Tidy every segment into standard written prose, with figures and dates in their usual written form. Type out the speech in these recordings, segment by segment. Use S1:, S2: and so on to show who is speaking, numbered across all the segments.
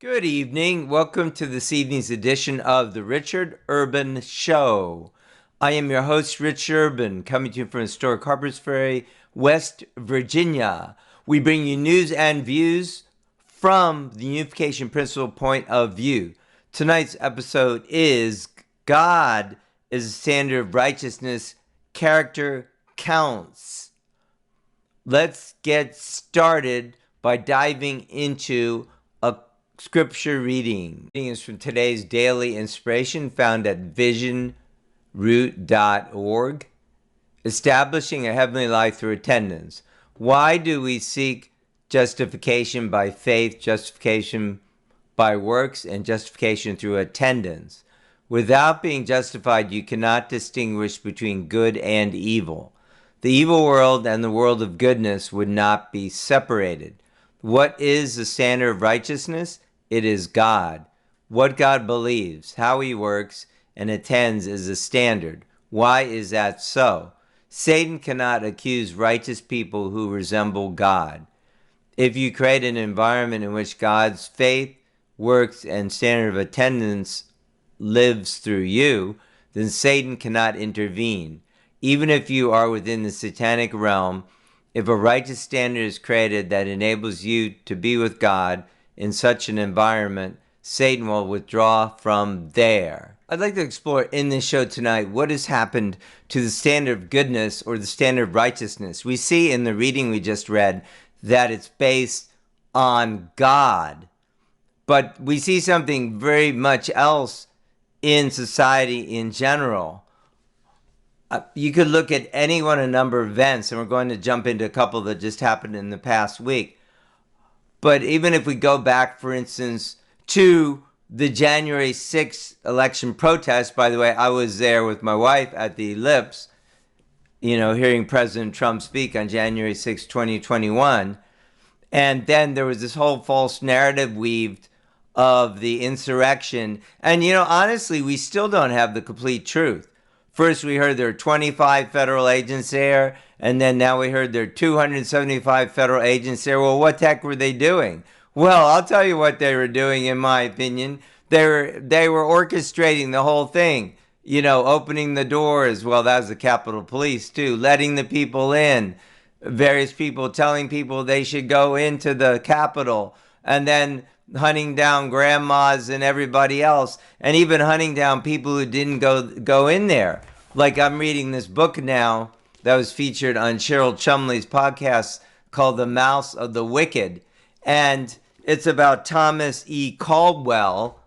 S1: Good evening. Welcome to this evening's edition of the Richard Urban Show. I am your host, Rich Urban, coming to you from historic Harpers Ferry, West Virginia. We bring you news and views from the unification principle point of view. Tonight's episode is God is a standard of righteousness. Character counts. Let's get started by diving into a scripture reading. Reading is from today's daily inspiration found at visionroot.org. Establishing a heavenly life through attendance. Why do we seek justification by faith, justification by works, and justification through attendance? Without being justified, you cannot distinguish between good and evil. The evil world and the world of goodness would not be separated. What is the standard of righteousness? It is God. What God believes, how he works, and attends is the standard. Why is that so? Satan cannot accuse righteous people who resemble God. If you create an environment in which God's faith, works, and standard of attendance lives through you, then Satan cannot intervene. Even if you are within the satanic realm, if a righteous standard is created that enables you to be with God in such an environment, Satan will withdraw from there. I'd like to explore in this show tonight what has happened to the standard of goodness or the standard of righteousness. We see in the reading we just read that it's based on God. But we see something very much else in society in general. You could look at a number of events, and we're going to jump into a couple that just happened in the past week. But even if we go back, for instance, to the January 6th election protest, by the way, I was there with my wife at the Ellipse, hearing President Trump speak on January 6, 2021. And then there was this whole false narrative weaved of the insurrection. And, honestly, we still don't have the complete truth. First, we heard there are 25 federal agents there, and then now we heard there are 275 federal agents there. Well, what the heck were they doing? Well, I'll tell you what they were doing, in my opinion. They were orchestrating the whole thing, opening the doors. Well, that was the Capitol Police, too, letting the people in, various people telling people they should go into the Capitol, and then hunting down grandmas and everybody else, and even hunting down people who didn't go in there. Like, I'm reading this book now that was featured on Cheryl Chumley's podcast called The Mouse of the Wicked, and it's about Thomas E. Caldwell,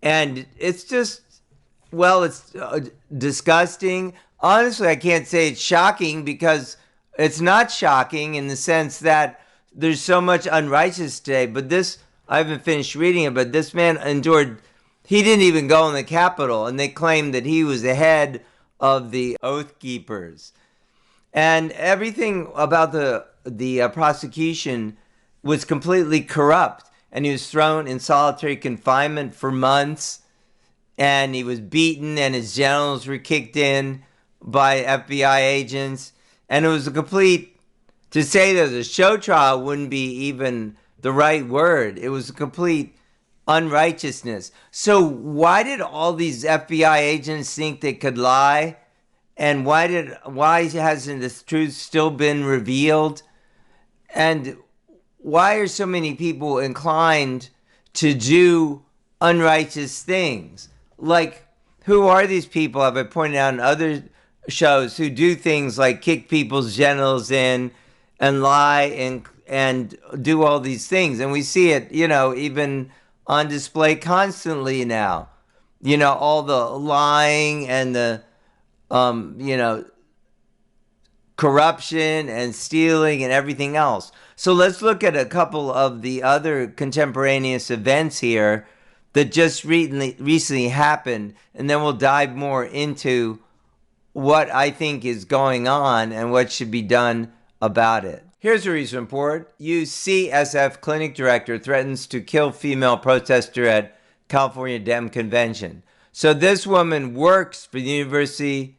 S1: and it's just, it's disgusting. Honestly, I can't say it's shocking, because it's not shocking in the sense that there's so much unrighteous today, but this, I haven't finished reading it, but this man endured, he didn't even go in the Capitol, and they claimed that he was the head of the Oath Keepers. And everything about the prosecution was completely corrupt, and he was thrown in solitary confinement for months, and he was beaten, and his genitals were kicked in by FBI agents, and it was a complete, to say that a show trial wouldn't be even the right word. It was a complete unrighteousness. So why did all these FBI agents think they could lie? And why hasn't the truth still been revealed? And why are so many people inclined to do unrighteous things? Like, who are these people, have I pointed out in other shows, who do things like kick people's genitals in and lie and do all these things? And we see it, even on display constantly now. All the lying and the, corruption and stealing and everything else. So let's look at a couple of the other contemporaneous events here that just recently happened, and then we'll dive more into what I think is going on and what should be done about it. Here's a recent report. UCSF clinic director threatens to kill female protester at California Dem Convention. So this woman works for the University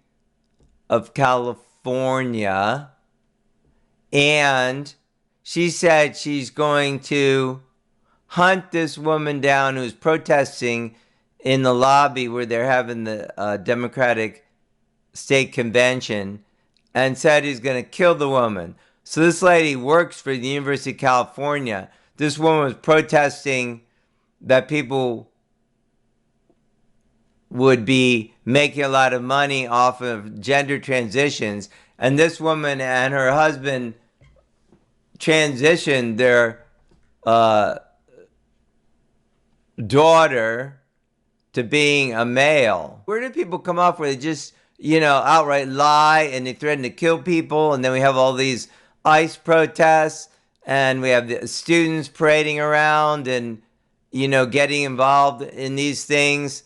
S1: of California, and she said she's going to hunt this woman down who's protesting in the lobby where they're having the Democratic state convention, and said he's going to kill the woman. So this lady works for the University of California. This woman was protesting that people would be making a lot of money off of gender transitions. And this woman and her husband transitioned their daughter to being a male. Where do people come off where they just, outright lie and they threaten to kill people? And then we have all these ICE protests and we have the students parading around and, getting involved in these things.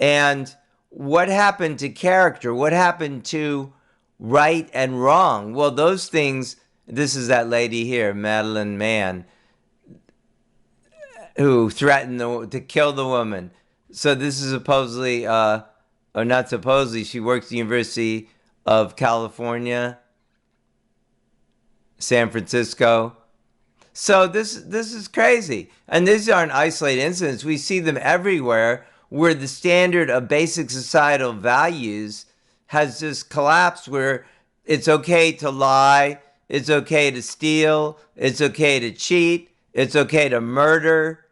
S1: And what happened to character? What happened to right and wrong? Well, those things, this is that lady here, Madeline Mann, who threatened to kill the woman. So this is supposedly, or not supposedly, she works at the University of California, San Francisco. So this is crazy. And these aren't isolated incidents. We see them everywhere where the standard of basic societal values has just collapsed, where it's okay to lie, it's okay to steal, it's okay to cheat, it's okay to murder.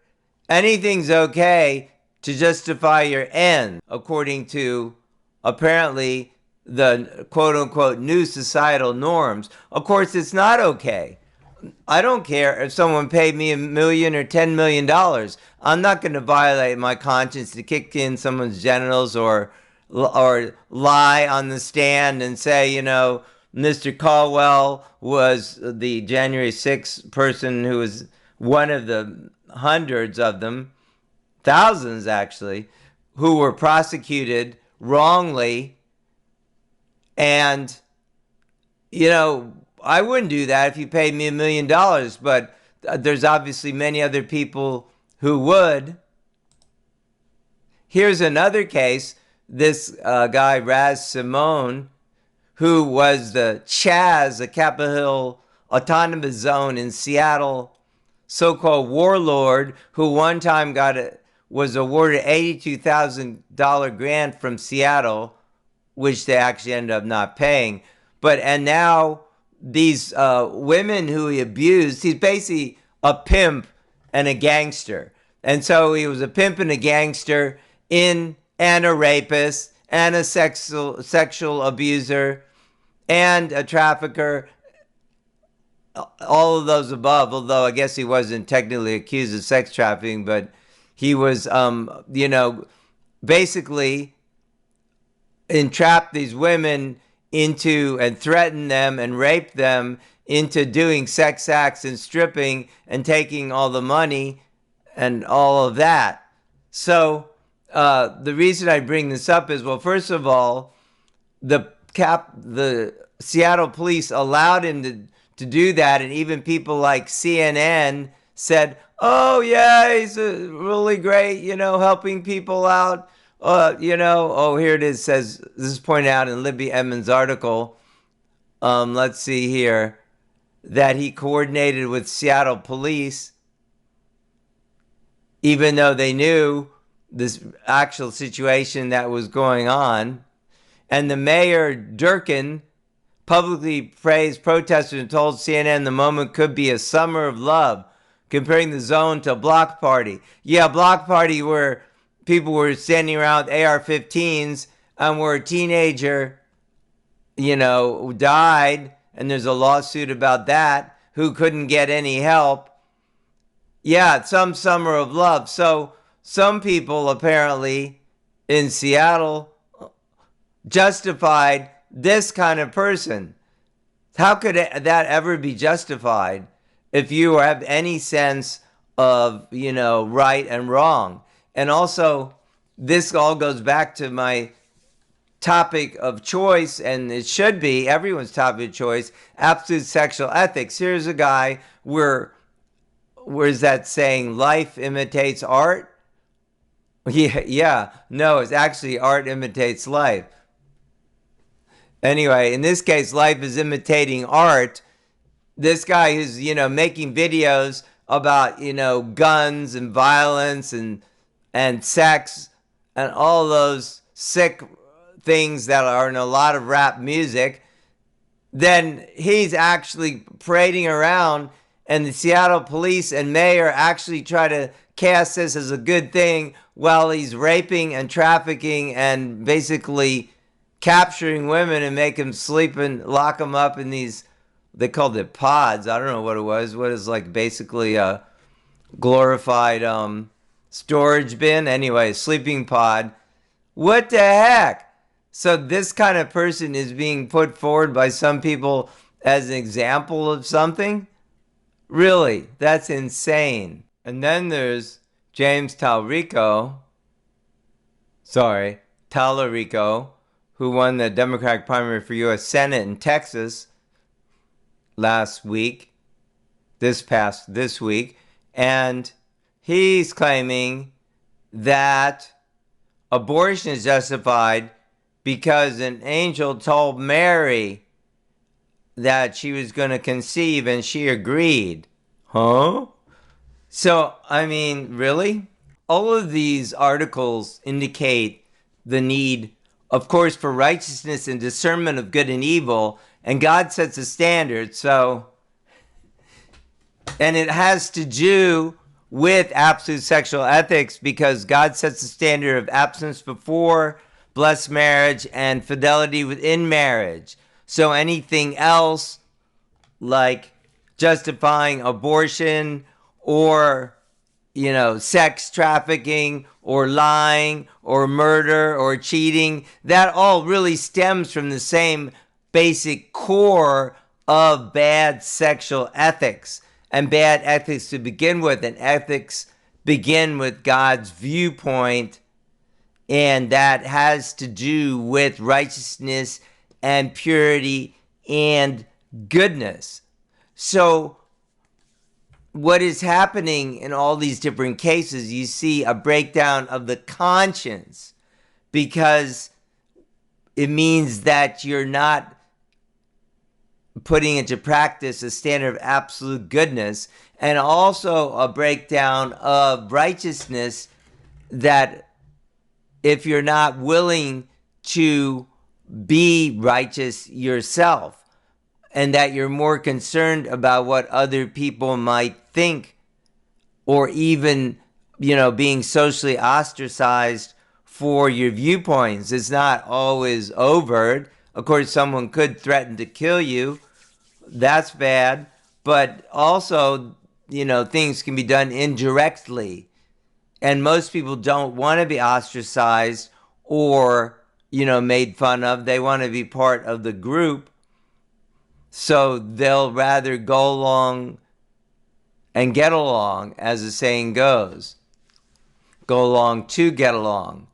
S1: Anything's okay to justify your end, according to apparently the quote-unquote new societal norms. Of course, it's not okay. I don't care if someone paid me $1 million or $10 million. I'm not going to violate my conscience to kick in someone's genitals or lie on the stand and say, Mr. Caldwell was the January 6th person who was one of the hundreds of them, thousands actually, who were prosecuted wrongly. And, I wouldn't do that if you paid me $1 million, but there's obviously many other people who would. Here's another case. This guy, Raz Simone, who was the Chaz, the Capitol Hill Autonomous Zone in Seattle, so-called warlord, who one time was awarded $82,000 grant from Seattle, which they actually ended up not paying. And now these women who he abused, he's basically a pimp and a gangster. And so he was a pimp and a gangster and a rapist and a sexual abuser and a trafficker, all of those above, although I guess he wasn't technically accused of sex trafficking, but he was, basically entrapped these women into and threatened them and raped them into doing sex acts and stripping and taking all the money and all of that. So the reason I bring this up is, well, first of all, the Seattle police allowed him to do that, and even people like CNN said, oh yeah, he's really great, helping people out. Here it is, says, this is pointed out in Libby Emmons' article. Let's see here, that he coordinated with Seattle police, even though they knew this actual situation that was going on. And the mayor, Durkin, publicly praised protesters and told CNN the moment could be a summer of love, comparing the zone to a block party. Yeah, block party where people were standing around with AR-15s and where a teenager, died, and there's a lawsuit about that, who couldn't get any help. Yeah, some summer of love. So some people apparently in Seattle justified this kind of person. How could that ever be justified if you have any sense of, right and wrong? And also, this all goes back to my topic of choice, and it should be everyone's topic of choice, absolute sexual ethics. Here's a guy where's that saying, life imitates art? Yeah, no, it's actually art imitates life. Anyway, in this case, life is imitating art. This guy who's, making videos about, guns and violence and sex and all those sick things that are in a lot of rap music, then he's actually parading around, and the Seattle police and mayor actually try to cast this as a good thing while he's raping and trafficking and basically capturing women and make them sleep and lock them up in these, they called it pods. I don't know what it was. What is like basically a glorified storage bin? Anyway, sleeping pod. What the heck? So this kind of person is being put forward by some people as an example of something? Really? That's insane. And then there's James Talarico, who won the Democratic primary for U.S. Senate in Texas this week, and he's claiming that abortion is justified because an angel told Mary that she was going to conceive and she agreed. Huh? So, I mean, really? All of these articles indicate the need, of course, for righteousness and discernment of good and evil, and God sets a standard, so, and it has to do with absolute sexual ethics because God sets a standard of abstinence before blessed marriage and fidelity within marriage. So anything else like justifying abortion or, sex trafficking or lying or murder or cheating, that all really stems from the same basic core of bad sexual ethics and bad ethics to begin with. And ethics begin with God's viewpoint, and that has to do with righteousness and purity and goodness. So what is happening in all these different cases, you see a breakdown of the conscience, because it means that you're not putting into practice a standard of absolute goodness, and also a breakdown of righteousness, that if you're not willing to be righteous yourself, and that you're more concerned about what other people might think, or even, being socially ostracized for your viewpoints. It's not always overt. Of course, someone could threaten to kill you. That's bad. But also, things can be done indirectly. And most people don't want to be ostracized or, made fun of. They want to be part of the group. So they'll rather go along and get along, as the saying goes. Go along to get along.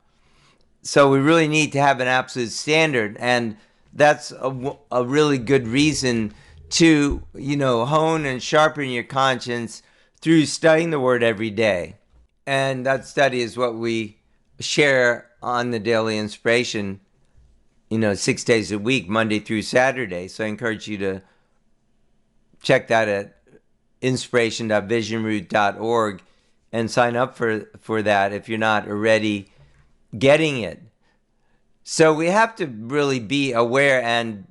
S1: So we really need to have an absolute standard. And that's a really good reason to, hone and sharpen your conscience through studying the Word every day. And that study is what we share on the Daily Inspiration, 6 days a week, Monday through Saturday. So I encourage you to check that at inspiration.visionroot.org and sign up for that if you're not already getting it. So we have to really be aware and,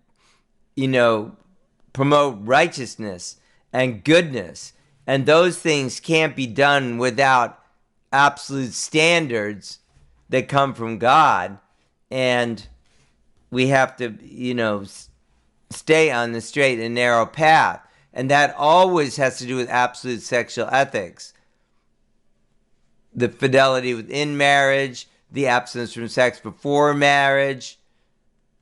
S1: promote righteousness and goodness. And those things can't be done without absolute standards that come from God. And we have to, stay on the straight and narrow path. And that always has to do with absolute sexual ethics. The fidelity within marriage, the abstinence from sex before marriage,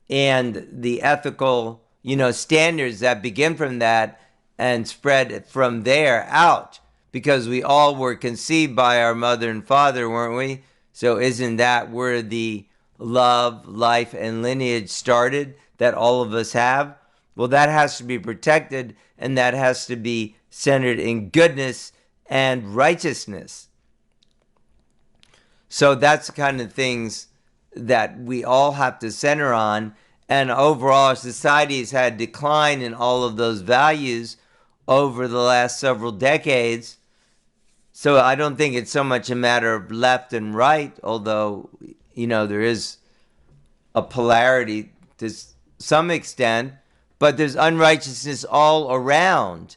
S1: and the ethical, standards that begin from that and spread from there out. Because we all were conceived by our mother and father, weren't we? So isn't that where the love, life, and lineage started that all of us have? Well, that has to be protected, and that has to be centered in goodness and righteousness. So that's the kind of things that we all have to center on. And overall, society has had decline in all of those values over the last several decades. So I don't think it's so much a matter of left and right, although, there is a polarity to some extent, but there's unrighteousness all around.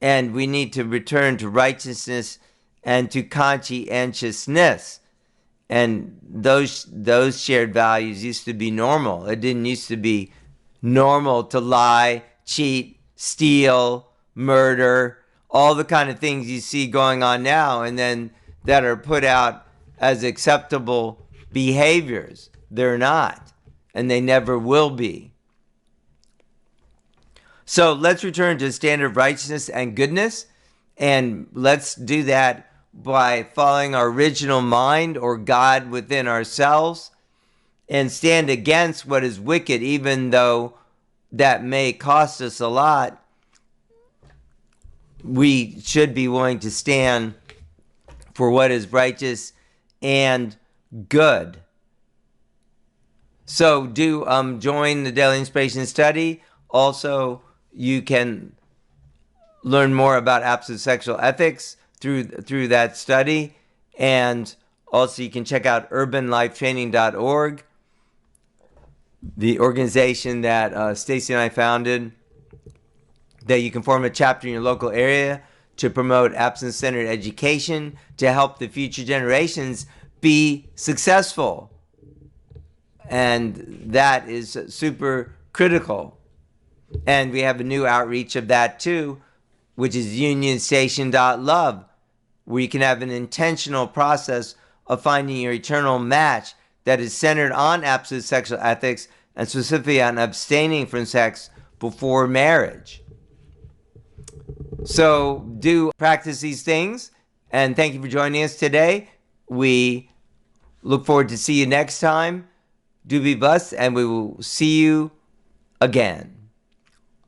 S1: And we need to return to righteousness and to conscientiousness. And those shared values used to be normal. It didn't used to be normal to lie, cheat, steal, murder, all the kind of things you see going on now, and then that are put out as acceptable behaviors. They're not, and they never will be. So let's return to a standard of righteousness and goodness, and let's do that by following our original mind or God within ourselves, and stand against what is wicked, even though that may cost us a lot. We should be willing to stand for what is righteous and good. So do join the Daily Inspiration Study. Also, you can learn more about absolute sexual ethics through that study. And also you can check out urbanlifetraining.org, the organization that Stacy and I founded, that you can form a chapter in your local area to promote absence-centered education to help the future generations be successful. And that is super critical. And we have a new outreach of that too, which is unionstation.love, where you can have an intentional process of finding your eternal match that is centered on absolute sexual ethics and specifically on abstaining from sex before marriage. So do practice these things, and thank you for joining us today. We look forward to see you next time. Do be blessed, and we will see you again.